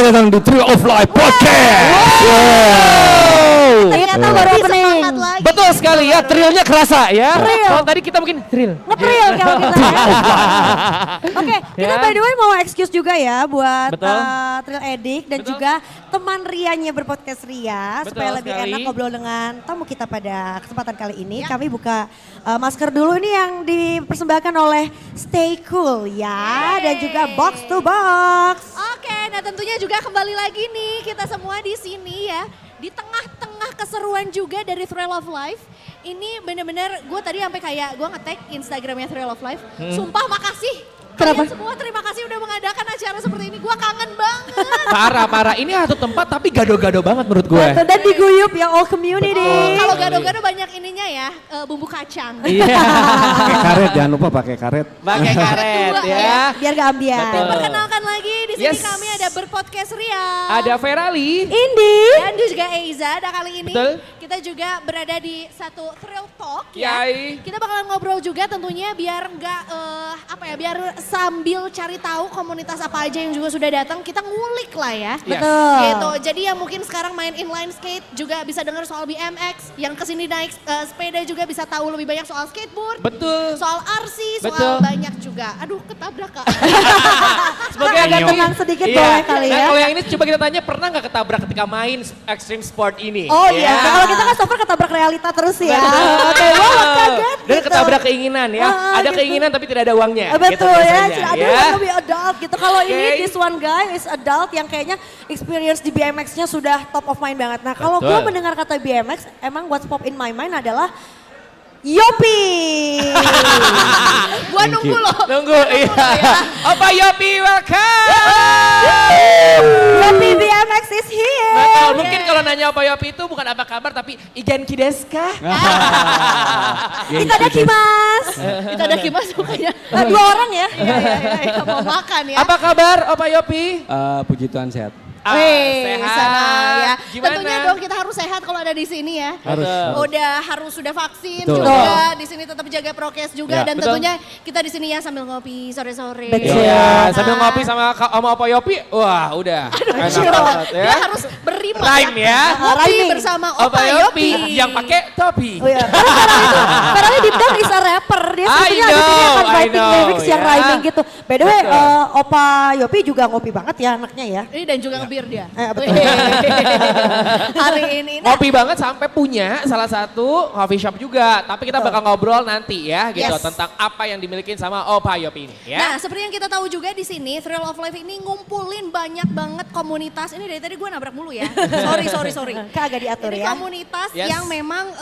selamat datang di Thrill of Life Podcast. Ternyata baru opening. Betul sekali ya, thrillnya kerasa ya. Kalau tadi kita mungkin thrill. Nge-thrill kalau kita ya. Oke, kita by the way mau excuse juga ya buat Thrill Edik dan juga teman Rianya berpodcast Ria. Supaya lebih enak ngobrol dengan tamu kita pada kesempatan kali ini. Kami buka masker dulu nih yang dipersembahkan oleh Stay Cool ya. Dan juga Box to Box. Oke, nah tentunya juga kembali lagi nih kita semua di sini ya. Di tengah-tengah keseruan juga dari Thrill of Life. Ini bener-bener gue tadi sampai kayak gue nge-tag Instagramnya Thrill of Life. Sumpah makasih. Kalian semua terima kasih udah mengadakan acara seperti ini. Gue kangen banget. Parah. Ini satu tempat tapi gado-gado banget menurut gue. Dan diguyup ya all community. Kalau gado-gado banyak ininya ya, bumbu kacang. Iya. Pakai karet, jangan lupa pakai karet. Pakai karet ya. Biar gak ambiar. Perkenalkan lagi di sini kami ada berpodcast Ria. Ada Ferali. Indi. Dan juga Eiza. Dan kali ini kita juga berada di satu Thrill Talk ya. Kita bakalan ngobrol juga tentunya biar nggak biar sambil cari tahu komunitas apa aja yang juga sudah datang, kita ngulik lah ya. Betul. Gitu. Jadi yang mungkin sekarang main inline skate juga bisa dengar soal BMX, yang kesini naik sepeda juga bisa tahu lebih banyak soal skateboard. Betul. Soal RC, soal banyak juga. Aduh ketabrak Kak. Sebagai agak tenang sedikit boleh kali ya. Kalau yang ini coba kita tanya, pernah nggak ketabrak ketika main extreme sport ini? Oh iya, kalau kita kan so far ketabrak realita terus ya. Oke, kaget Dan gitu. ketabrak keinginan ya. Ada keinginan tapi tidak ada uangnya. Betul gitu ya, biasanya, ada lebih adult gitu. Kalau ini this one guy is adult yang kayaknya experience di BMX-nya sudah top of mind banget. Nah kalau gue mendengar kata BMX, emang what's pop in my mind adalah Yopi. Gua nunggu loh. Nunggu, iya. Opa Yopi, welcome. Yopi BMX is here. Betul, mungkin kalau nanya Opa Yopi itu bukan apa kabar tapi Igan Kideska. Itadakimasu. Itadakimasu bukannya. Dua orang ya. Iya, mau makan ya. Apa kabar Opa Yopi? Puji Tuhan sehat. Sehat. Sana ya. Gimana? Tentunya dong kita harus sehat kalau ada di sini ya. Sudah vaksin Betul. juga. Di sini tetap jaga prokes juga Ya. dan tentunya kita di sini ya sambil ngopi sore-sore. Iya, sambil ngopi sama Opa Yopi. Wah, udah. Enak banget ya. Dia harus berima Rhyme ya. Ngopi Rhyming. bersama Opa Yopi yang pakai topi. Oh iya, karena deep down is a rapper. Dia sebetulnya di sini akan writing lyrics yang rhyming gitu. By the way, Opa Yopi juga ngopi banget ya anaknya ya. Dan juga ngebir dia. Betul. Hari ini. Ngopi banget sampai punya salah satu coffee shop juga. Tapi kita bakal ngobrol nanti ya gitu tentang apa yang dimiliki sama Opa Yopi ini ya. Nah, seperti yang kita tahu juga di sini Thrill of Life ini ngumpulin banyak banget komunitas. Ini dari tadi gue nabrak mulu ya. Sorry. Kagak diatur Ini ya. komunitas yang memang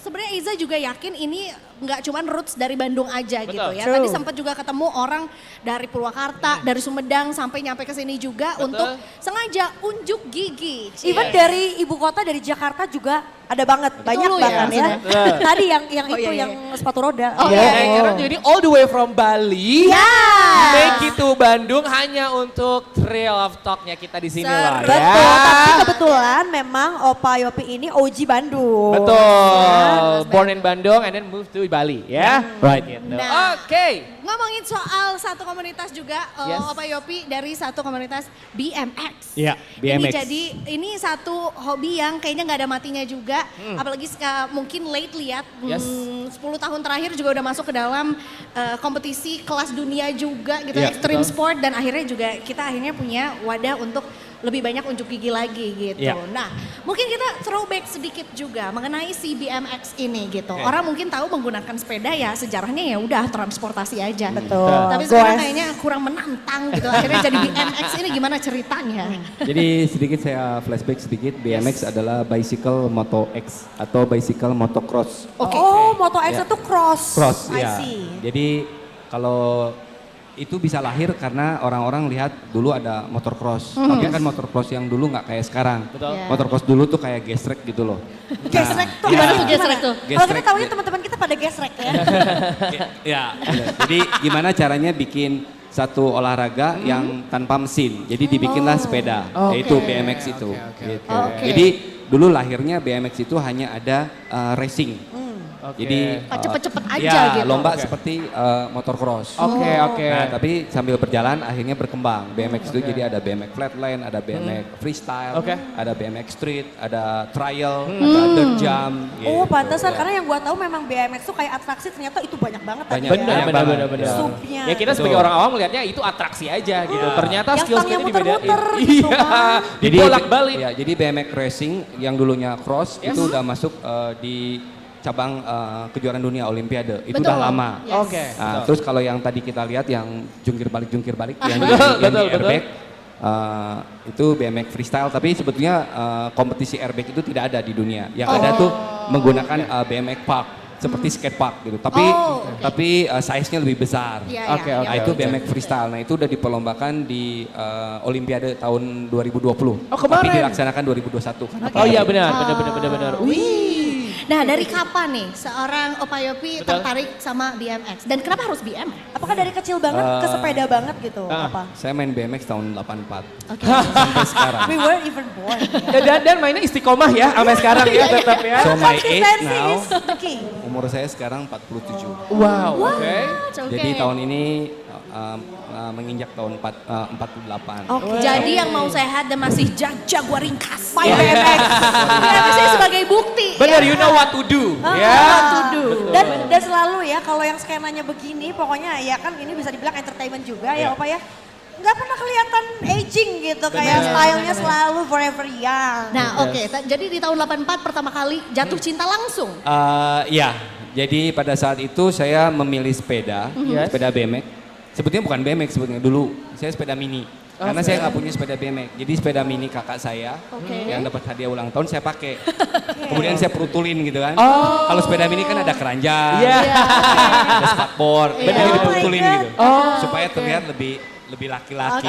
sebenarnya Iza juga yakin ini nggak cuma roots dari Bandung aja gitu ya. Tadi sempat juga ketemu orang dari Purwakarta, dari Sumedang sampai nyampe ke sini juga untuk sengaja unjuk gigi. Even dari ibu kota dari Jakarta juga ada banget, banyak bahkan ya. Tadi yang itu yang sepatu roda. Karena jadi all the way from Bali, make it to Bandung hanya untuk Thrill of Talk-nya kita di sini loh. Betul, tapi kebetulan memang Opa Yopi ini OG Bandung. Betul, born in Bandung and then move to Bali ya. Right gitu. Nah, Oke. ngomongin soal satu komunitas juga, Opa Yopi dari satu komunitas BMX. Iya, BMX. Ini satu hobi yang kayaknya nggak ada matinya juga, apalagi mungkin lately ya, 10 tahun terakhir juga udah masuk ke dalam kompetisi kelas dunia juga gitu, extreme sport dan akhirnya juga kita akhirnya punya wadah untuk lebih banyak unjuk gigi lagi gitu. Nah, mungkin kita throwback sedikit juga mengenai si BMX ini gitu. Orang mungkin tahu menggunakan sepeda ya sejarahnya ya udah transportasi aja. Betul. Tapi sekarang kayaknya kurang menantang gitu. Akhirnya jadi BMX ini gimana ceritanya? Jadi sedikit saya flashback sedikit, BMX adalah bicycle moto X atau bicycle motocross. Oh, Moto X itu cross. Cross, I ya. see. Jadi kalau itu bisa lahir karena orang-orang lihat dulu ada motocross. Tapi kan motocross yang dulu nggak kayak sekarang. Motocross dulu tuh kayak gesrek gitu loh. Gesrek tuh Gimana tuh gesrek tuh? Kalau kita tahunya teman-teman kita pada gesrek ya. Ya, jadi gimana caranya bikin satu olahraga yang tanpa mesin. Jadi dibikinlah sepeda, yaitu BMX itu. Gitu. Jadi dulu lahirnya BMX itu hanya ada racing. Jadi cepet-cepet aja ya, gitu. lomba seperti motocross. Oke. Nah, tapi sambil berjalan akhirnya berkembang. BMX itu jadi ada BMX flatland, ada BMX freestyle, ada BMX street, ada trial, ada dirt jump. Oh, gitu. pantesan karena yang gua tahu memang BMX tuh kayak atraksi, ternyata itu banyak banget tadi Banyak ya. banget. Supnya. Ya kita sebagai orang awam melihatnya itu atraksi aja gitu. Ternyata Yang skill-skillnya tangnya dibedain. muter-muter gitu kan. Jadi dibolak-balik. Ya, jadi BMX racing yang dulunya cross itu udah masuk di cabang kejuaraan dunia Olimpiade. Itu udah lama. Yes. Oke. Nah, terus kalau yang tadi kita lihat yang jungkir balik yang Betul. di airbag, itu BMX freestyle. Tapi sebetulnya kompetisi airbag itu tidak ada di dunia. Yang ada tuh menggunakan BMX park seperti skate park gitu. Tapi size-nya lebih besar. Oke. Nah, itu BMX freestyle. Nah, itu udah diperlombakan di Olimpiade tahun 2020. Oh, kemarin. Tapi dilaksanakan 2021 kan. Oh iya benar. Wih. Nah dari kapan nih seorang Opa Yopi tertarik sama BMX? Dan kenapa harus BMX? Apakah dari kecil banget ke sepeda banget gitu? Apa? Saya main BMX tahun 84. Oke. Sampai sekarang. We weren't even born. Dan mainnya istiqomah ya sampai sekarang ya tetap ya. So my age Consistency now, is the key. umur saya sekarang 47. Wow, oke. Jadi tahun ini menginjak tahun 48. Jadi yang mau sehat dan masih jaguar ringkas. My BMX. BMX ini sebagai bukti. Benar, you know what to do. Dan selalu ya kalau yang skenanya begini pokoknya ya kan ini bisa dibilang entertainment juga ya Opa ya. Nggak pernah kelihatan aging gitu kayak stylenya selalu forever young. Nah oke, jadi di tahun 84 pertama kali jatuh cinta langsung. Ya, jadi pada saat itu saya memilih sepeda BMX. Sebetulnya bukan BMX sebetulnya dulu, saya sepeda mini. Karena saya nggak punya sepeda BMX, jadi sepeda mini kakak saya yang dapat hadiah ulang tahun saya pakai. Kemudian saya perutulin gitu kan. Kalau sepeda mini kan ada keranjang, ada spakbor, jadi diperutulin gitu. Supaya terlihat lebih laki-laki.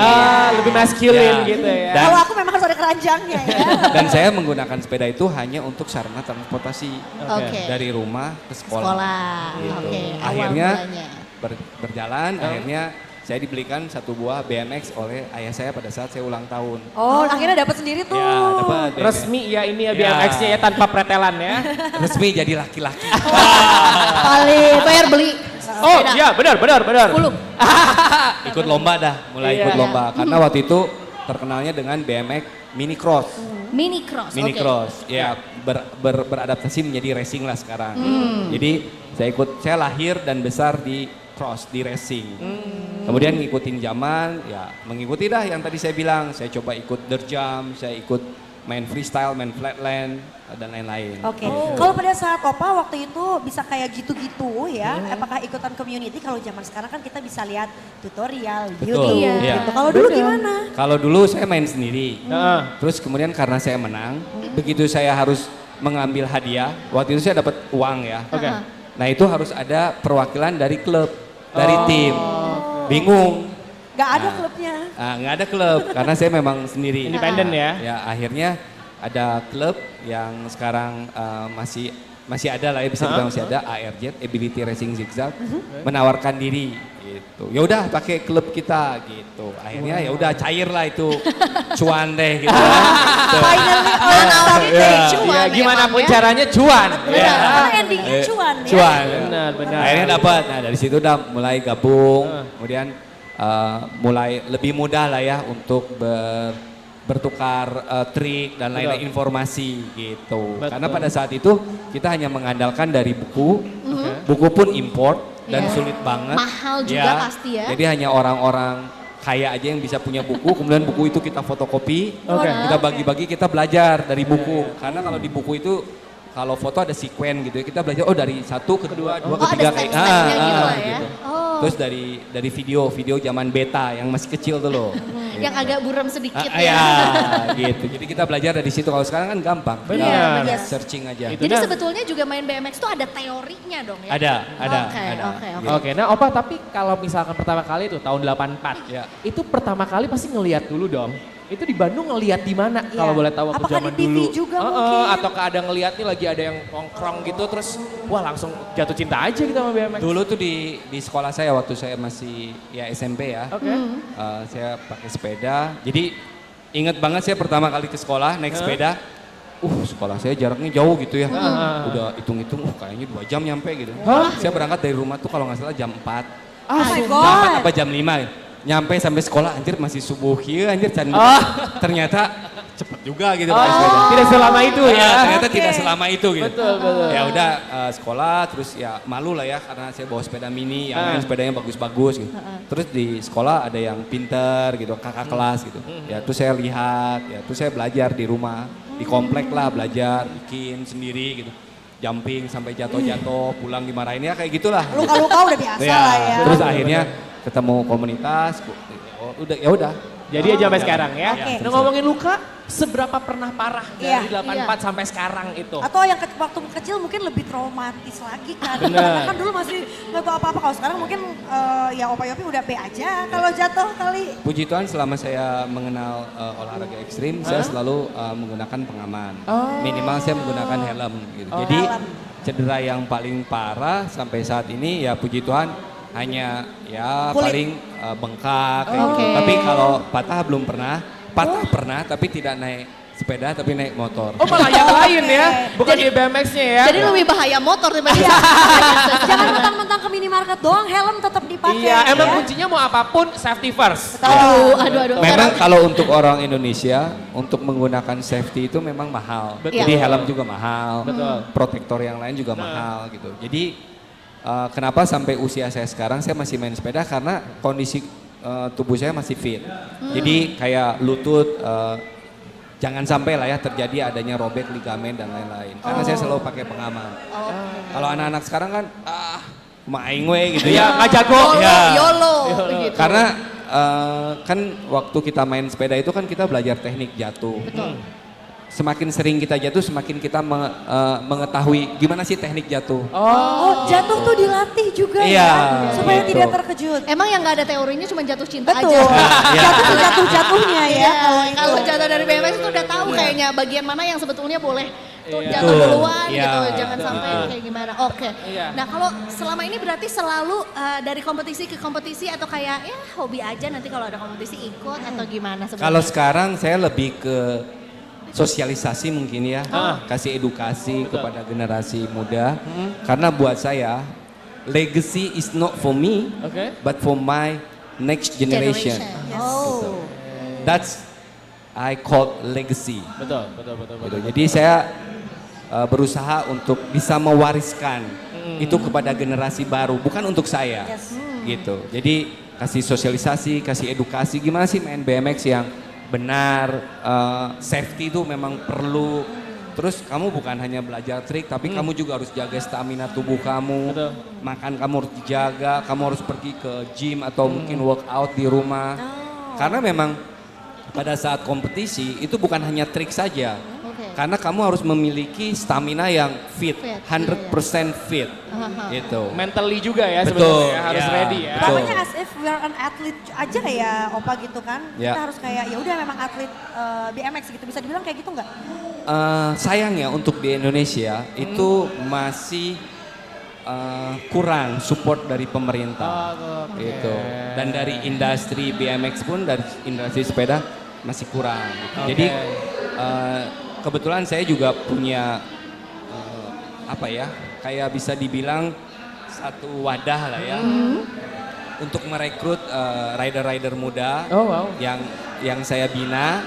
Lebih maskulin gitu ya. Dan, Kalau aku memang harus ada keranjangnya ya. dan saya menggunakan sepeda itu hanya untuk sarana transportasi dari rumah ke sekolah. Oke, Akhirnya awal mulanya. berjalan, akhirnya saya dibelikan satu buah BMX oleh ayah saya pada saat saya ulang tahun. Oh, akhirnya dapat sendiri tuh. Ya, dapat. Resmi ya ini ya BMX-nya ya tanpa pretelan ya. Resmi jadi laki-laki. Kali bayar beli. Oh iya benar. 10. Ikut lomba dah, mulai ikut lomba. Karena waktu itu terkenalnya dengan BMX mini cross. Mini cross. Mini oke. cross, ya beradaptasi menjadi racing lah sekarang. Jadi saya lahir dan besar di cross, di racing. Kemudian ngikutin zaman, ya mengikuti dah yang tadi saya bilang. Saya coba ikut dirt jump, saya ikut main freestyle, main flatland, dan lain-lain. Oke, kalau pada saat Opa waktu itu bisa kayak gitu-gitu ya, apakah ikutan community? Kalau zaman sekarang kan kita bisa lihat tutorial, Betul, YouTube iya. gitu. Kalau dulu gimana? Kalau dulu saya main sendiri, terus kemudian karena saya menang, begitu saya harus mengambil hadiah, waktu itu saya dapat uang ya. Nah itu harus ada perwakilan dari klub, dari tim. Bingung. Gak ada klubnya. Nggak ada klub karena saya memang sendiri. Independen ya. Ya akhirnya ada klub yang sekarang masih ada lah ya, bisa dibilang masih ada, ARZ, Ability Racing Zigzag, menawarkan diri gitu. Ya udah pakai klub kita gitu. Akhirnya ya udah cair lah itu cuan deh gitu. Finally cuan. Ya, gimana pun emang ya. caranya cuan. Benar, karena endingnya cuan ya. Cuan. Benar. Akhirnya dapat. Nah dari situ udah mulai gabung, kemudian mulai lebih mudah lah ya untuk bertukar trik dan lain-lain informasi gitu. Karena pada saat itu kita hanya mengandalkan dari buku, buku pun import dan sulit banget. Mahal juga pasti ya. Jadi hanya orang-orang kaya aja yang bisa punya buku, kemudian buku itu kita fotokopi, kita bagi-bagi, kita belajar dari buku. Karena kalau di buku itu kalau foto ada sekuen gitu ya, kita belajar dari 1 ke 2, 2 ke 3 kayak gitu lah ya. gitu. Terus dari video zaman beta yang masih kecil tuh loh. Yang agak buram sedikit Ya gitu. Jadi kita belajar dari situ. Kalau sekarang kan gampang. Benar. Tinggal searching aja. Jadi sebetulnya juga main BMX tuh ada teorinya dong ya? Ada. Oke, nah Opa tapi kalau misalkan pertama kali itu tahun 84, itu pertama kali pasti ngelihat dulu dong. Itu di Bandung ngelihat di mana kalau boleh tahu waktu Apakah zaman di TV dulu? juga mungkin? Ataukah ada ngelihat nih lagi ada yang nongkrong gitu terus wah langsung jatuh cinta aja gitu sama BMX. Dulu tuh di sekolah saya waktu saya masih ya SMP ya. Saya pakai sepeda. Jadi ingat banget saya pertama kali ke sekolah naik sepeda. sekolah saya jaraknya jauh gitu ya. Udah hitung-hitung, kayaknya 2 jam nyampe gitu. Saya berangkat dari rumah tuh kalau nggak salah jam 4. Oh my Jam God. 4 apa jam 5 ya. Nyampe sampai sekolah anjir masih subuh ya anjir ternyata cepet juga gitu pakai sepeda. Tidak selama itu ya. Ternyata tidak selama itu gitu. Betul. Ya udah sekolah terus ya malu lah ya karena saya bawa sepeda mini yang lain sepedanya bagus-bagus gitu. Terus di sekolah ada yang pinter gitu, kakak kelas gitu. Ya terus saya lihat, ya terus saya belajar di rumah, di komplek lah belajar, bikin sendiri gitu. Jumping sampai jatuh-jatuh, pulang dimarahin ya kayak gitulah. Luka-luka udah biasa lah ya. Terus akhirnya ketemu komunitas, ya udah. Jadi aja sampai sekarang ya. Oke. Nah ngomongin luka, seberapa pernah parah dari Iya. 84 sampai sekarang itu? Atau yang waktu kecil mungkin lebih traumatis lagi kan. Bener. Karena kan dulu masih nggak tahu apa-apa. Kalau sekarang mungkin ya Opa Yopi udah B aja kalau jatuh kali. Puji Tuhan selama saya mengenal olahraga ekstrim, saya selalu menggunakan pengaman. Minimal saya menggunakan helm gitu. Jadi helm. cedera yang paling parah sampai saat ini ya puji Tuhan hanya ya Kulit. paling bengkak kayak gitu. Tapi kalau patah belum pernah, pernah tapi tidak naik sepeda tapi naik motor. Oh malah yang lain ya, bukan Jadi- di BMX-nya ya. Jadi lebih bahaya motor dibanding Jangan mentang-mentang ke minimarket doang, helm tetap dipakai. Iya, emang ya. kuncinya mau apapun safety first. Aduh. Memang kalau untuk orang Indonesia, untuk menggunakan safety itu memang mahal. Betul. Jadi helm juga mahal, Betul. protektor yang lain juga mahal gitu. Jadi kenapa sampai usia saya sekarang saya masih main sepeda karena kondisi tubuh saya masih fit. Jadi kayak lutut, jangan sampai lah ya terjadi adanya robek ligamen dan lain-lain. Karena saya selalu pakai pengaman. Kalau anak-anak sekarang kan, main we gitu Iya, ya. nggak jago. YOLO gitu. Karena kan waktu kita main sepeda itu kan kita belajar teknik jatuh. Semakin sering kita jatuh, semakin kita mengetahui gimana sih teknik jatuh. Oh, jatuh tuh dilatih juga Iya, ya. Supaya gitu. tidak terkejut. Emang yang nggak ada teorinya cuma jatuh cinta Betul. aja. Jatuh sejatuh-jatuhnya ya. Iya, Kalau kalau itu. jatuh dari BMX itu udah tahu kayaknya bagian mana yang sebetulnya boleh tuh jatuh Betul. duluan Iya. gitu, jangan sampai kayak gimana. Oke. Iya. Nah kalau selama ini berarti selalu dari kompetisi ke kompetisi atau kayak ya hobi aja nanti kalau ada kompetisi ikut atau gimana sebenarnya? Kalau sekarang saya lebih ke sosialisasi mungkin ya, kasih edukasi kepada generasi muda. Karena buat saya, legacy is not for me, Oke. but for my next generation. Yes. Oh. That's I call legacy. Betul. Gitu. Jadi saya berusaha untuk bisa mewariskan itu kepada generasi baru, bukan untuk saya. Yes. Gitu. Jadi kasih sosialisasi, kasih edukasi gimana sih main BMX yang benar, safety itu memang perlu. Terus kamu bukan hanya belajar trik, tapi kamu juga harus jaga stamina tubuh kamu. Betul. Makan kamu harus dijaga, kamu harus pergi ke gym atau mungkin workout di rumah. Karena memang pada saat kompetisi itu bukan hanya trik saja. Oke. Karena kamu harus memiliki stamina yang fit, Fit, 100% fit. Gitu. Mentally juga ya Betul, sebenarnya harus ya. ready ya. Betul. Namanya as if we are an athlete aja ya Opa gitu kan. Ya. Kita harus kayak ya udah memang atlet BMX gitu. Bisa dibilang kayak gitu nggak? Sayangnya untuk di Indonesia itu masih kurang support dari pemerintah. Gitu. Dan dari industri BMX pun, dari industri sepeda masih kurang. Jadi kebetulan saya juga punya apa ya, kayak bisa dibilang satu wadah lah ya untuk merekrut rider-rider muda Oh wow. yang saya bina,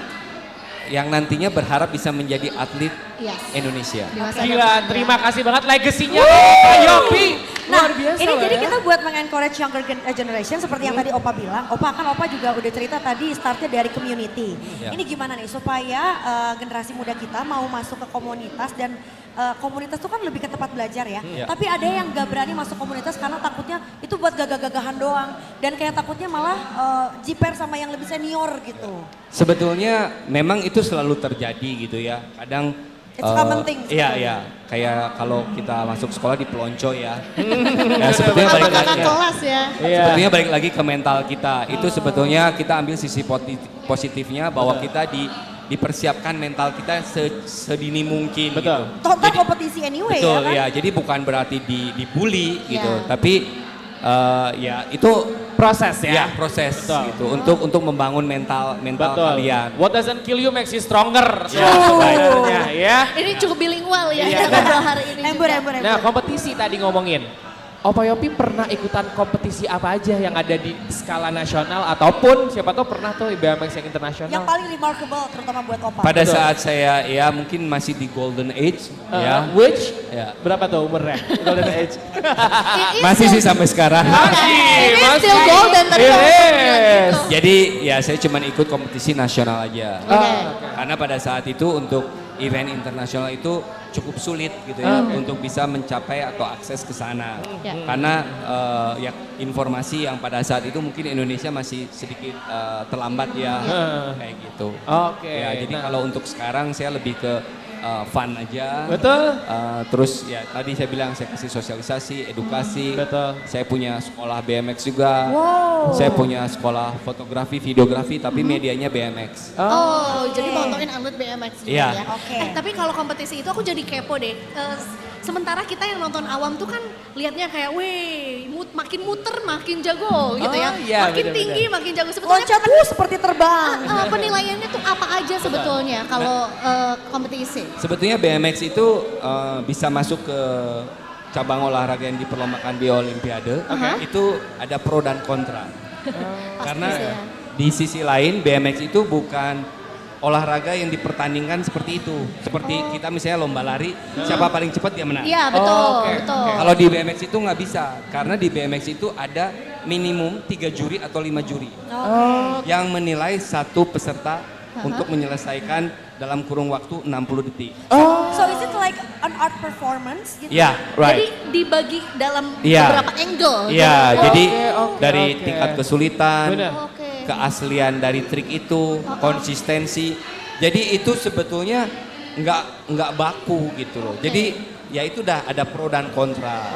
yang nantinya berharap bisa menjadi atlet Yes. Indonesia. Di masa Gila, depan. terima kasih banget legasinya Pak Yopi. Nah, Luar biasa ini loh jadi ya. kita buat mengencourage younger generation seperti yang tadi Opa bilang. Opa juga udah cerita tadi startnya dari community. Ya. Ini gimana nih supaya generasi muda kita mau masuk ke komunitas dan komunitas itu kan lebih ke tempat belajar ya. Ya. Tapi ada yang gak berani masuk komunitas karena takutnya itu buat gagah-gagahan doang. Dan kayak takutnya malah jiper sama yang lebih senior gitu. Sebetulnya memang itu selalu terjadi gitu ya. Kadang It's common thing Iya, sebetulnya. iya. Kayak kalau kita masuk sekolah di pelonco ya. Ya sebetulnya Atau balik lagi kakak ya. kelas ya. Iya. Sebetulnya balik lagi ke mental kita. Itu sebetulnya kita ambil sisi positifnya bahwa kita dipersiapkan mental kita sedini mungkin. Betul. Gitu. Total kompetisi anyway Betul ya kan. ya. Jadi bukan berarti dibully gitu, Ya. tapi Ya itu proses ya. ya proses Betul. gitu untuk membangun mental kalian. What doesn't kill you makes you stronger. Right. Ya. Ini cukup bilingual ya Iya. kita ngobrol hari ini. Embur, juga. embur, Nah, embur. kompetisi tadi ngomongin. Opa Yopi pernah ikutan kompetisi apa aja yang ada di skala nasional ataupun siapa tahu pernah tuh BMX yang internasional. Yang paling remarkable terutama buat Opa. Pada Betul. saat saya ya mungkin masih di golden age ya. Which Ya. berapa tuh umurnya? Golden age. Masih sih sampai sekarang. Ini still golden tadi kamu bilang gitu. Jadi ya saya cuma ikut kompetisi nasional aja. Oke. Karena pada saat itu untuk event internasional itu cukup sulit gitu ya untuk bisa mencapai atau akses ke sana. Ya. Karena ya informasi yang pada saat itu mungkin Indonesia masih sedikit terlambat ya kayak gitu. Oke. Ya, jadi Nah. kalau untuk sekarang saya lebih ke fun aja. Betul. Terus ya tadi saya bilang saya kasih sosialisasi, edukasi. Betul. Saya punya sekolah BMX juga. Wow. Saya punya sekolah fotografi, videografi, tapi medianya BMX. Oh, jadi motoin atlet BMX juga Iya. ya. Oke. Tapi kalau kompetisi itu aku jadi kepo deh. Sementara kita yang nonton awam tuh kan liatnya kayak, weh, makin muter makin jago gitu ya. iya, Makin bener-bener. tinggi makin jago. Sebetulnya Loncat seperti terbang. penilaiannya tuh apa aja sebetulnya kalau kompetisi? Sebetulnya BMX itu bisa masuk ke cabang olahraga yang diperlombakan di Olimpiade. Itu ada pro dan kontra. Karena Pasti ya. di sisi lain BMX itu bukan olahraga yang dipertandingkan seperti itu. Seperti kita misalnya lomba lari, siapa paling cepat dia menang. Iya betul, Oh, oke, betul. oke. Kalau di BMX itu nggak bisa, karena di BMX itu ada minimum 3 juri atau 5 juri yang menilai satu peserta untuk menyelesaikan dalam kurun waktu 60 detik. So is it like an art performance gitu? Ya, Jadi right. dibagi dalam Iya. beberapa angle. Iya, gitu. jadi oke, dari oke. tingkat kesulitan, Benar. Oke. keaslian dari trik itu, konsistensi. Jadi itu sebetulnya nggak baku gitu loh. Jadi ya itu dah ada pro dan kontra.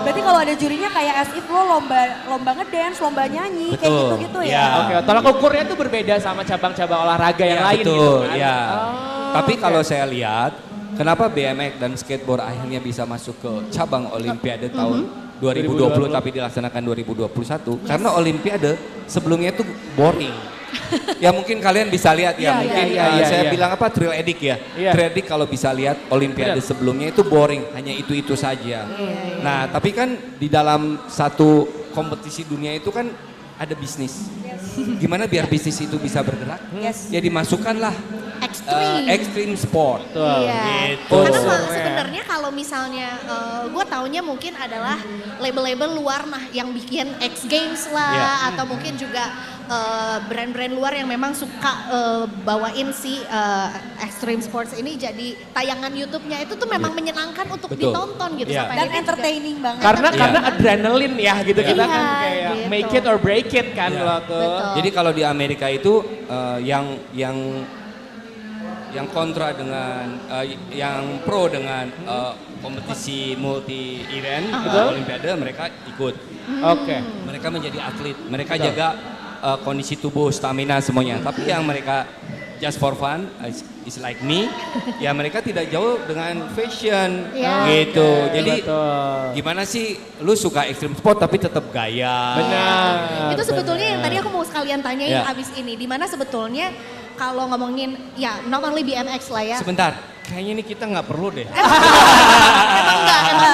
Berarti kalau ada jurinya kayak as if lo lomba ngedance, lomba nyanyi, kayak Betul, gitu-gitu ya. ya. Oke, tolak ukurnya tuh berbeda sama cabang-cabang olahraga yang Ya, lain betul, gitu kan. ya. Oh, Tapi oke. kalau saya lihat, kenapa BMX dan skateboard akhirnya bisa masuk ke cabang Olimpiade tahun 2020 tapi dilaksanakan 2021? Karena Olimpiade sebelumnya itu boring. Ya mungkin kalian bisa lihat ya, Iya, mungkin iya, iya, saya iya. bilang apa Thrill Addict ya. Iya. Thrill Addict kalau bisa lihat Olimpiade Benar. sebelumnya itu boring, hanya itu-itu saja. Nah, tapi kan di dalam satu kompetisi dunia itu kan ada bisnis. Gimana biar bisnis itu bisa bergerak? Yes. Ya dimasukkanlah Extreme. extreme sport. Betul. Iya. Gitu. Karena Unsurnya. sebenarnya kalau misalnya gue taunya mungkin adalah label-label luar nah yang bikin X Games lah Iya. atau mungkin juga brand-brand luar yang memang suka bawain si extreme sports ini jadi tayangan YouTube-nya itu tuh memang menyenangkan untuk Betul. ditonton gitu Iya. sampai Dan akhirnya juga- entertaining banget. Karena Iya. karena adrenalin ya gitu kita Iya, kan kayak gitu. make it or break it kan Iya. lo tuh. Betul. Jadi kalau di Amerika itu yang kontra dengan yang pro dengan kompetisi multi event Olimpiade mereka ikut. Oke. Mereka menjadi atlet, mereka jaga kondisi tubuh, stamina semuanya. Tapi yang mereka just for fun, is like me, ya mereka tidak jauh dengan fashion Iya. gitu. Oke, Jadi betul. gimana sih lu suka extreme sport tapi tetap gaya? Benar. Itu sebetulnya yang benar. tadi aku mau sekalian tanyain Ya. abis ini. Dimana sebetulnya kalau ngomongin ya not only BMX lah ya. Sebentar, kayaknya ini kita nggak perlu deh. Emang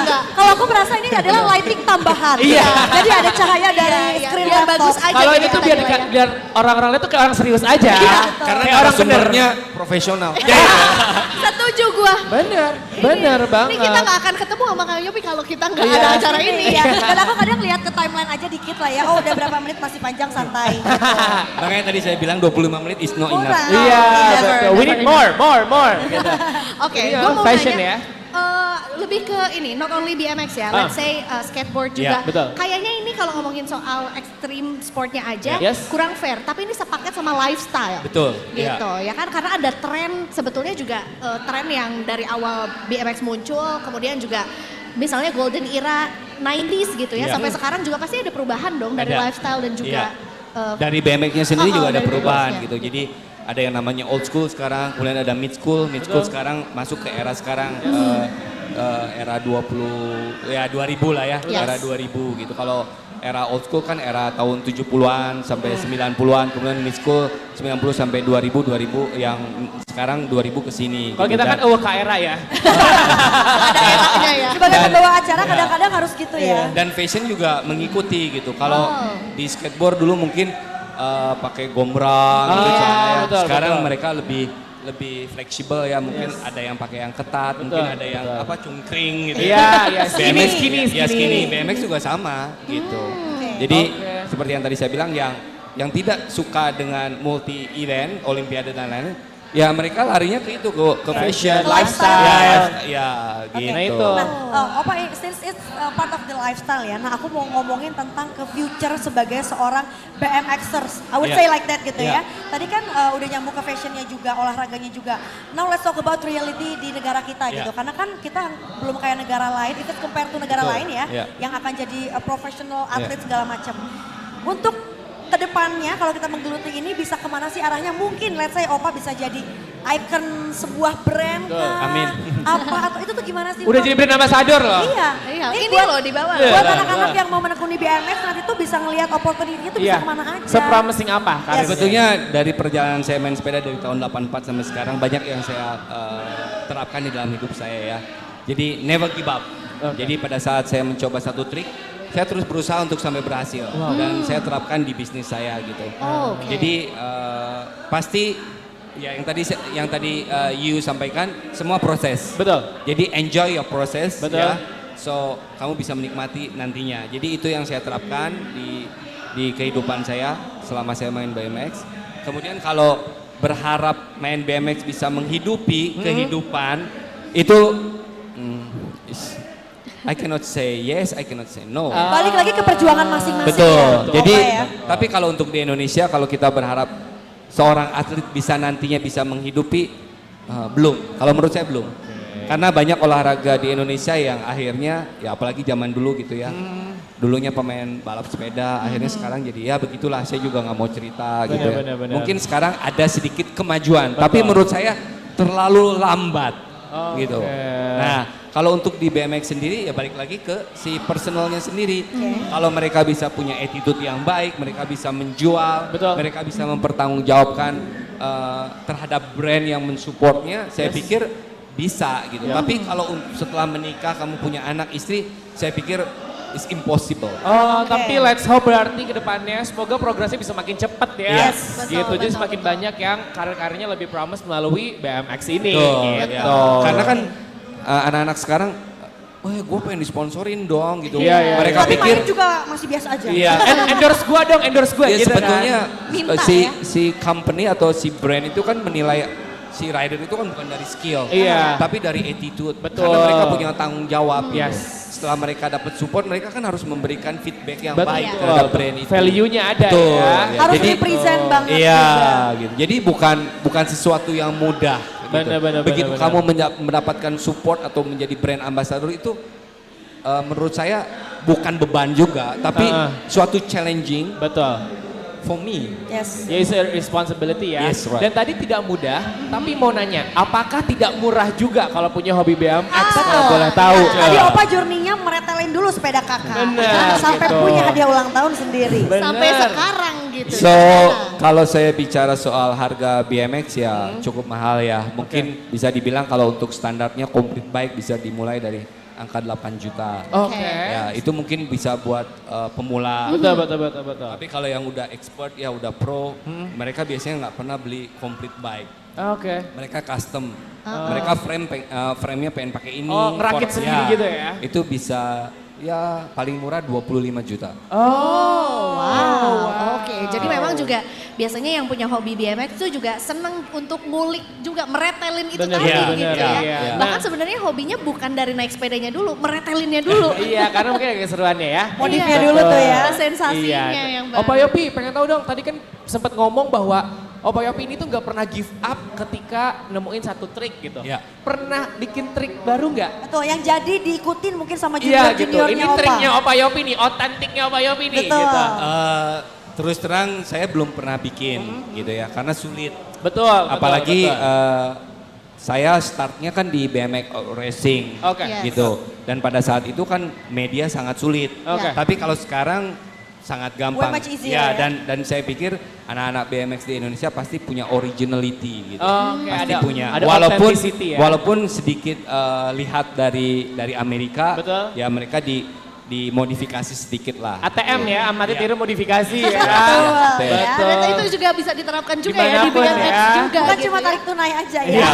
enggak. Kalau aku merasa ini adalah lighting tambahan. Iya. Jadi ada cahaya dari Iya, screen biar laptop. bagus aja. Kalau gitu ini tuh tadi lah ya. biar orang-orang lihat tuh kayak orang serius aja. Karena kayak orang bener. narasumbernya profesional. Setuju gua. Bener, bener banget. Ini kita nggak akan ketemu sama Kang Yopi kalau kita nggak Iya. ada acara ini. Ya. Dan aku kadang lihat ke timeline aja dikit lah ya. Oh udah berapa menit masih panjang santai. Makanya tadi saya bilang 25 menit is not enough. Kurang. Iya, Never, betul. We never need more. Gitu. Oke, Iya, gua mau fashion nanya. ya. Lebih ke ini, not only BMX ya, let's say skateboard Iya, juga. betul. Kayaknya ini kalau ngomongin soal extreme sportnya aja Yes. kurang fair, tapi ini sepaket sama lifestyle. Betul, iya. Gitu ya kan, karena ada tren sebetulnya juga tren yang dari awal BMX muncul, kemudian juga misalnya golden era 90s gitu ya, Iya. sampai sekarang juga pasti ada perubahan dong dari Ada. lifestyle dan juga Iya. Dari BMX-nya sendiri juga ada dari perubahan BMX-nya. gitu. Jadi ada yang namanya old school sekarang, kemudian ada mid school sekarang masuk ke era sekarang era 20 ya 2000 lah ya, Yes. era 2000 gitu. Kalau era old school kan era tahun 70-an sampai 90-an, kemudian mid school 90 sampai 2000 yang sekarang 2000 ke sini. Kalau gitu kita kan ke era ya. Ada eranya ya. Sebagai pembawa acara kadang-kadang harus gitu ya. Dan fashion juga mengikuti gitu. Kalau di skateboard dulu mungkin pakai gombrang gitu ya. Betul, Sekarang betul. mereka lebih fleksibel ya, mungkin ada yang pakai yang ketat, mungkin ada yang cungkring gitu. Iya, BMX skinny. Ya skinny, BMX juga sama gitu. Jadi seperti yang tadi saya bilang, yang tidak suka dengan multi event, olimpiade dan lain-lain, ya mereka larinya ke itu, ke fashion, lifestyle. ya gitu. Nah itu. Nah, Opa, since it's part of the lifestyle ya, nah aku mau ngomongin tentang ke future sebagai seorang BMXers. I would say like that gitu ya. Tadi kan udah nyambung ke fashionnya juga, olahraganya juga. Now let's talk about reality di negara kita gitu. Karena kan kita belum kayak negara lain, itu compare to negara lain ya, yang akan jadi professional atlet segala macam. Untuk kedepannya kalau kita menggeluti ini bisa kemana sih arahnya? Mungkin let's say Opa bisa jadi icon sebuah brand kah? Amin. Apa atau itu tuh gimana sih? Udah jadi brand ambassador loh. Iya. Ini loh di bawah. Buat anak-anak yang mau menekuni BMX nanti tuh bisa ngelihat opportunity-nya tuh bisa kemana aja. Se-promising apa? Sebetulnya dari perjalanan saya main sepeda dari tahun 84 sampai sekarang banyak yang saya terapkan di dalam hidup saya ya. Jadi never give up. Jadi pada saat saya mencoba satu trik, saya terus berusaha untuk sampai berhasil dan saya terapkan di bisnis saya gitu. Jadi pasti ya yang tadi you sampaikan semua proses. Betul. Jadi enjoy your process Betul. ya. So kamu bisa menikmati nantinya. Jadi itu yang saya terapkan di kehidupan saya selama saya main BMX. Kemudian kalau berharap main BMX bisa menghidupi kehidupan itu I cannot say yes, I cannot say no. Balik lagi ke perjuangan masing-masing. Betul. Ya. Jadi, Opa ya. tapi kalau untuk di Indonesia, kalau kita berharap seorang atlet bisa nantinya bisa menghidupi, belum. Kalau menurut saya belum. Karena banyak olahraga di Indonesia yang akhirnya, ya apalagi zaman dulu gitu ya. Dulunya pemain balap sepeda, akhirnya sekarang jadi ya begitulah. Saya juga nggak mau cerita gitu ya. benar. Mungkin sekarang ada sedikit kemajuan, tapi menurut saya terlalu lambat gitu. Nah. Kalau untuk di BMX sendiri ya balik lagi ke si personalnya sendiri. Kalau mereka bisa punya attitude yang baik, mereka bisa menjual, mereka bisa mempertanggungjawabkan terhadap brand yang mensupportnya, saya pikir bisa gitu. Tapi kalau setelah menikah kamu punya anak istri, saya pikir it's impossible. Tapi let's hope berarti ke depannya semoga progresnya bisa makin cepat ya. Gitu, jadi semakin banyak yang karir-karirnya lebih promise melalui BMX ini. Gitu. Karena kan anak-anak sekarang, gue pengen disponsorin dong gitu. Tapi Mereka pikir main juga masih biasa aja. Endorse gue dong, endorse gue. ya gitu sebetulnya Minta si company atau si brand itu kan menilai si rider itu kan bukan dari skill, tapi dari attitude. Betul. Karena mereka punya tanggung jawab. Setelah mereka dapat support, mereka kan harus memberikan feedback yang baik terhadap brand itu. Value-nya ada Betul, ya. Harus Jadi, represent banget Iya, juga. gitu. Jadi bukan sesuatu yang mudah. Gitu. Begitu kamu mendapatkan support atau menjadi brand ambassador itu, menurut saya bukan beban juga, tapi suatu challenging. Betul. For me. Yes. Ya, it's a responsibility ya. Yes, right. Dan tadi tidak mudah, tapi mau nanya, apakah tidak murah juga kalau punya hobi BMX? Kalau boleh tahu. Tadi Opa journey-nya meretelin dulu sepeda kakak. Benar, Sampai gitu. punya hadiah ulang tahun sendiri. Sampai sekarang gitu. So, kalau saya bicara soal harga BMX ya cukup mahal ya. Mungkin bisa dibilang kalau untuk standarnya complete bike bisa dimulai dari angka 8 juta. Ya, itu mungkin bisa buat pemula. Betul. Tapi kalau yang udah expert ya udah pro, mereka biasanya nggak pernah beli complete bike. Mereka custom. Mereka frame-nya pengen pakai ini. Ngerakit sendiri gitu ya? Itu bisa ya paling murah 25 juta. Oke. Jadi memang juga biasanya yang punya hobi BMX itu juga seneng untuk ngulik juga, meretelin itu tadi gitu ya. Bahkan sebenarnya hobinya bukan dari naik sepedanya dulu, meretelinnya dulu. Iya, karena mungkin ada keseruannya ya. Modifnya dulu tuh ya. Ada sensasinya yang baru. Opa Yopi, pengen tahu dong, tadi kan sempat ngomong bahwa Opa Yopi ini tuh nggak pernah give up ketika nemuin satu trik gitu. Pernah bikin trik baru nggak? Betul, yang jadi diikutin mungkin sama Iya gitu, junior-juniornya ini Opa. triknya Opa Yopi nih, otentiknya Opa Yopi nih. Betul. Gitu. Terus terang saya belum pernah bikin gitu ya, karena sulit. Betul. Apalagi saya startnya kan di BMX racing gitu. Dan pada saat itu kan media sangat sulit. Tapi kalau sekarang sangat gampang. Way much easier, ya. Dan saya pikir anak-anak BMX di Indonesia pasti punya originality gitu. Pasti ada, punya. ada Walaupun ya. walaupun sedikit lihat dari Amerika, Betul. ya mereka dimodifikasi sedikit lah. ATM ya, amati tiru modifikasi ya. Betul. Ya, Betul. dan itu juga bisa diterapkan juga ya di Dimanapun BMX ya. juga. Bukan gitu cuma ya. tarik tunai aja ya. Iya.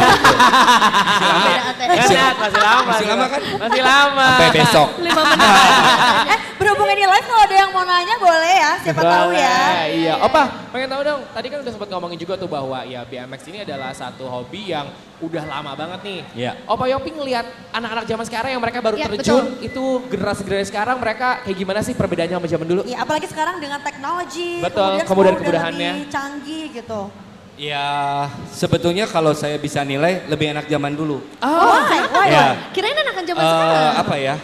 Beda ATM. Enak, masih lama. Masih lama kan? Masih lama. Sampai besok. 5 menit. Berhubung ini live kalau ada yang mau nanya boleh ya, siapa tahu ya. Iya, Opa pengen tahu dong, tadi kan udah sempat ngomongin juga tuh bahwa ya BMX ini adalah satu hobi yang udah lama banget nih. Iya. Opa Yopi ngelihat anak-anak zaman sekarang yang mereka baru Iya, terjun, itu generasi-generasi sekarang mereka kayak gimana sih perbedaannya sama zaman dulu? Iya, apalagi sekarang dengan teknologi, Betul, kemudian semua kemudahan-kemudahannya. udah lebih canggih gitu. Ya sebetulnya kalau saya bisa nilai lebih enak zaman dulu. Why? Ya. Kirain anak zaman sekarang. Apa ya?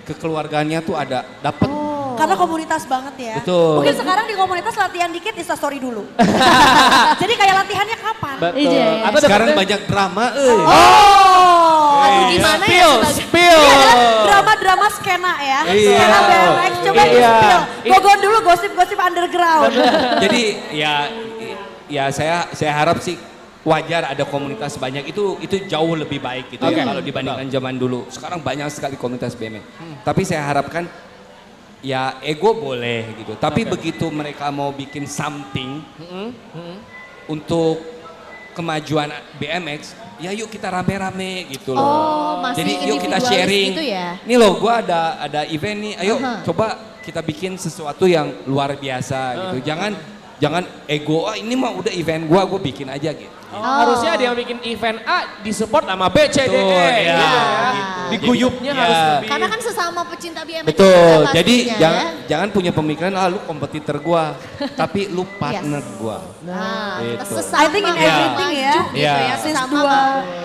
Kekeluargaannya tuh ada dapet. Karena komunitas banget ya. Betul. Mungkin sekarang di komunitas latihan dikit Instastory dulu. Jadi kayak latihannya kapan? Betul. Iya. Atau Sekarang dapetnya- banyak drama. Oh. Aduh gimana ya Spill, sebagai... spill. Ini adalah drama-drama skena ya. Iya. Skena BMX, coba Iya. di-spill. Gogon dulu gosip-gosip underground. Jadi ya saya harap sih wajar ada komunitas banyak itu jauh lebih baik gitu Oke. ya kalau dibandingkan zaman dulu. Sekarang banyak sekali komunitas BMX. Tapi saya harapkan ya ego boleh gitu. Tapi begitu mereka mau bikin something untuk kemajuan BMX, ya yuk kita rame-rame gitu loh. Oh, masih Jadi yuk kita individualis sharing. gitu ya? Nih loh, gua ada event nih. Ayo coba kita bikin sesuatu yang luar biasa gitu. Jangan ego, ini mah udah event gua bikin aja gitu. Harusnya ada yang bikin event A disupport sama B, C, D, E. Betul, ya. gitu ya. Gitu. Diguyupnya Jadi, harus ya. lebih. Karena kan sesama pecinta BMX Betul. juga Jadi pastinya, jangan punya pemikiran lu kompetitor gua, tapi lu partner gua. Nah, Gitu. sesama I think in everything ya. maju gitu Iya. ya, Since sesama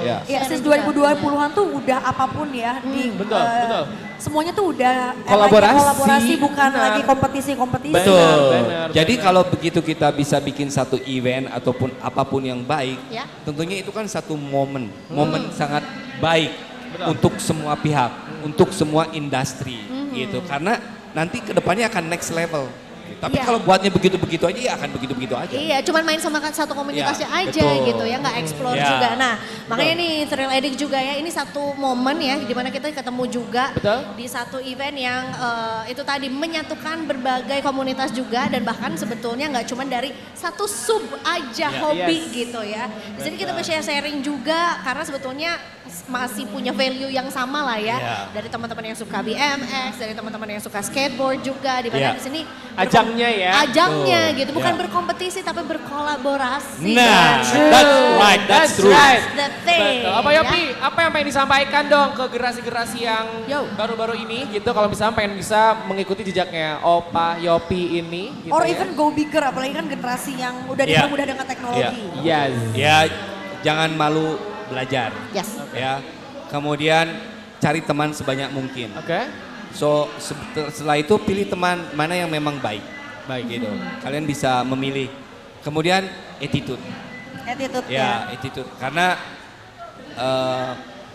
Ya. Ya, since 2020-an tuh udah apapun ya. betul, betul. Semuanya tuh udah Kolaborasi. kolaborasi bukan Benar. lagi kompetisi-kompetisi. Betul. benar, Jadi benar. kalau begitu kita bisa bikin satu event ataupun apapun yang baik, Ya. tentunya itu kan satu momen sangat baik untuk semua pihak, untuk semua industri gitu. Karena nanti kedepannya akan next level. Tapi Iya. kalau buatnya begitu-begitu aja ya akan begitu-begitu aja. Iya, cuman main sama satu komunitasnya Ya, aja betul. gitu ya, nggak explore Ya. juga. Nah, makanya nih Thrill Addict juga ya, ini satu momen ya, di mana kita ketemu juga Betul. di satu event yang itu tadi menyatukan berbagai komunitas juga dan bahkan sebetulnya nggak cuman dari satu sub aja Ya, hobi yes. gitu ya. Di sini kita sharing juga karena sebetulnya masih punya value yang sama lah ya, Ya. dari teman-teman yang suka BMX, dari teman-teman yang suka skateboard juga, di mana Ya. di sini Ajangnya ya. ajangnya Betul. gitu, bukan Ya. berkompetisi tapi berkolaborasi. Nah, True. that's right, that's true. right. The thing. Betul. Apa Yopi, apa yang pengen disampaikan dong ke generasi-generasi yang Yo. baru-baru ini gitu kalau misalnya pengen bisa mengikuti jejaknya Opa Yopi ini gitu Or ya. even go bigger, apalagi kan generasi yang udah Iya. dipermudah dengan teknologi. Yes. Ya jangan malu belajar Yes. ya. Kemudian cari teman sebanyak mungkin. Oke. So setelah itu pilih teman mana yang memang baik. Baik gitu. Kalian bisa memilih. Kemudian attitude. Attitude Ya, attitude. Karena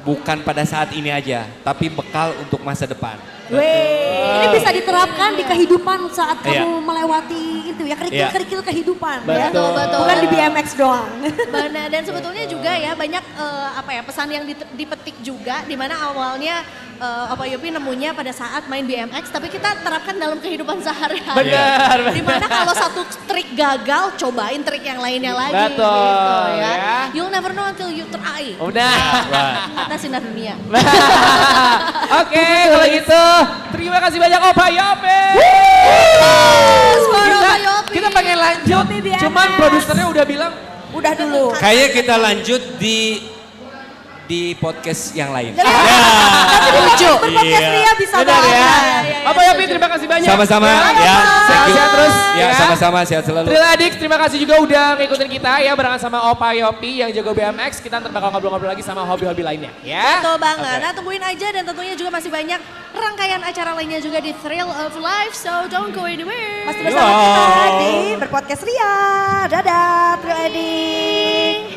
bukan pada saat ini aja, tapi bekal untuk masa depan. Ini bisa diterapkan di kehidupan saat Iya. kamu melewati itu ya, kerikil-kerikil kehidupan. Betul. Ya. Betul. Bukan di BMX doang. Benar, dan sebetulnya juga ya banyak pesan yang dipetik juga di mana awalnya Opa Yopi nemunya pada saat main BMX, tapi kita terapkan dalam kehidupan sehari-hari. Benar, benar. Dimana kalau satu trik gagal, cobain trik yang lainnya lagi. Betul, gitu ya. ya. You'll never know until you try. Udah. Kata sinar dunia. Oke, kalau gitu terima kasih banyak Opa Yopi. Suara Opa Yopi. Kita pengen lanjut, Yopi BMX. cuman produsernya udah bilang Udah dulu. Kayaknya kita lanjut di podcast yang lain. Lucu. Berpodcast Iya. Ria bisa benar banget. ya. Opa Yopi terima kasih banyak. Sama-sama ya. Thank you. Sehat terus. Ya, sama-sama sehat selalu. Thrill Addict, terima kasih juga udah ngikutin kita ya barengan sama Opa Yopi yang jago BMX. Kita ntar bakal ngobrol-ngobrol lagi sama hobi-hobi lainnya ya. Betul banget. Oke. Nah tungguin aja dan tentunya juga masih banyak rangkaian acara lainnya juga di Thrill of Life. So don't go anywhere. Masih bersama kita di Berpodcast Ria. Dadah, Thrill Addict.